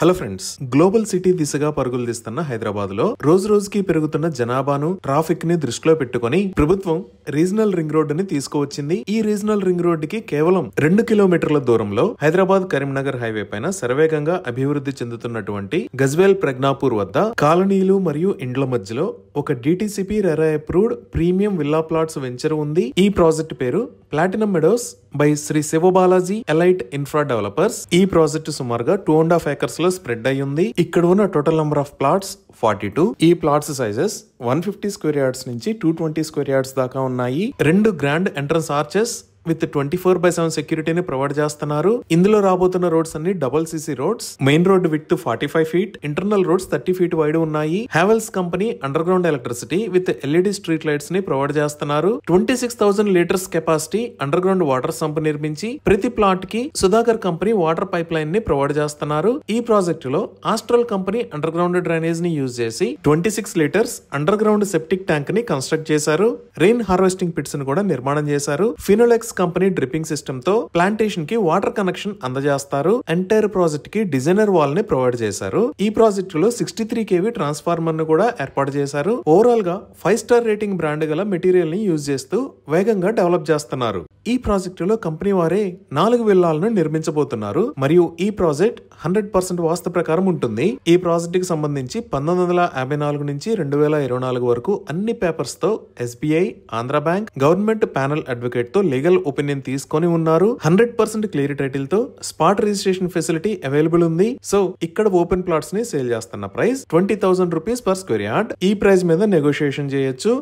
Hello friends, global city దిశగా పరుగులు తీస్తున్న హైదరాబాద్ లో రోజు రోజుకి పెరుగుతున్న జనాభాను, ట్రాఫిక్ ని దృష్టిలో పెట్టుకుని ప్రభుత్వం రీజనల్ రింగ్ రోడ్డుని తీసుకువచ్చింది. ఈ రీజనల్ రింగ్ రోడ్డుకి కేవలం 2 కిలోమీటర్ల దూరంలో హైదరాబాద్ కరీంనగర్ హైవే పైన శరవేగంగా అభివృద్ధి చెందుతున్నటువంటి గజ్వేల్ ప్రజ్ఞాపూర్ వద్ద కాలనీలు మరియు ఇండ్ల మధ్యలో ఒక DTCP RERA approved premium villa plots venture ఉంది. ఈ ప్రాజెక్ట్ పేరు Platinum Meadows by Sri Sivabalaji Elite Infra Developers. ఈ ప్రాజెక్టు సుమారుగా 2.5 acres లో స్ప్రెడ్ అయి ఉంది. ఇక్కడ ఉన్న టోటల్ నెంబర్ ఆఫ్ ప్లాట్స్ 42. ఈ ప్లాట్స్ సైజెస్ 150 స్క్వేర్ యార్డ్స్ నుంచి 220 స్క్వేర్ యార్డ్స్ దాకా ఉన్నాయి. 2 గ్రాండ్ ఎంట్రన్స్ ఆర్చెస్ విత్ 24/7 సెక్యూరిటీని ప్రొవైడ్ చేస్తున్నారు. ఇందులో రాబోతున్న రోడ్స్ అన్ని double CC roads. Main road width 45 feet, internal roads 30 feet wide ఉన్నాయి. Havells company underground electricity with LED street lights ని ప్రొవైడ్ చేస్తున్నారు. 26,000 litres capacity underground water sump నిర్మించి ప్రతి ప్లాట్ కి Sudhakar company water pipe line ని provide చేస్తున్నారు. ఈ project లో Astral company underground drainage ని యూజ్ చేసి 26 litres underground septic tank ని కన్స్ట్రక్ట్ చేశారు. రెయిన్ హార్వెస్టింగ్ పిట్స్ ని కూడా నిర్మాణం చేశారు. ఫినోలెక్స్ కంపెనీ డ్రిప్పింగ్ సిస్టమ్ తో ప్లాంటేషన్ కి వాటర్ కనెక్షన్ అందజేస్తారు. ఎంటైర్ ప్రాజెక్ట్ కి డిజైనర్ వాల్ ని ప్రొవైడ్ చేశారు. ఈ ప్రాజెక్ట్ లో 63 kV ట్రాన్స్ఫార్మర్ ను కూడా ఏర్పాటు చేశారు. ఓవరాల్ గా 5 స్టార్ రేటింగ్ బ్రాండ్ గల మెటీరియల్ ని యూజ్ చేస్తూ వేగంగా డెవలప్ చేస్తున్నారు. ఈ ప్రాజెక్టు లో కంపెనీ వారే 4 విల్లాలను నిర్మించబోతున్నారు మరియు ఈ ప్రాజెక్ట్ 100% వాస్తు ప్రకారం ఉంటుంది. ఈ ప్రాజెక్ట్ కి సంబంధించి 1954 నుంచి 2024 వరకు అన్ని పేపర్స్ తో SBI, Andhra bank, government panel advocate తో లీగల్ ఒపీనియన్ తీసుకొని ఉన్నారు. 100% క్లియర్ టైటిల్ తో స్పాట్ రిజిస్ట్రేషన్ ఫెసిలిటీ అవైలబుల్ ఉంది. సో ఇక్కడ ఓపెన్ ప్లాట్స్ ని సేల్ చేస్తున్న price 20,000 rupees per square yard. ఈ ప్రైస్ మీద నెగోషియేషన్ చేయొచ్చు.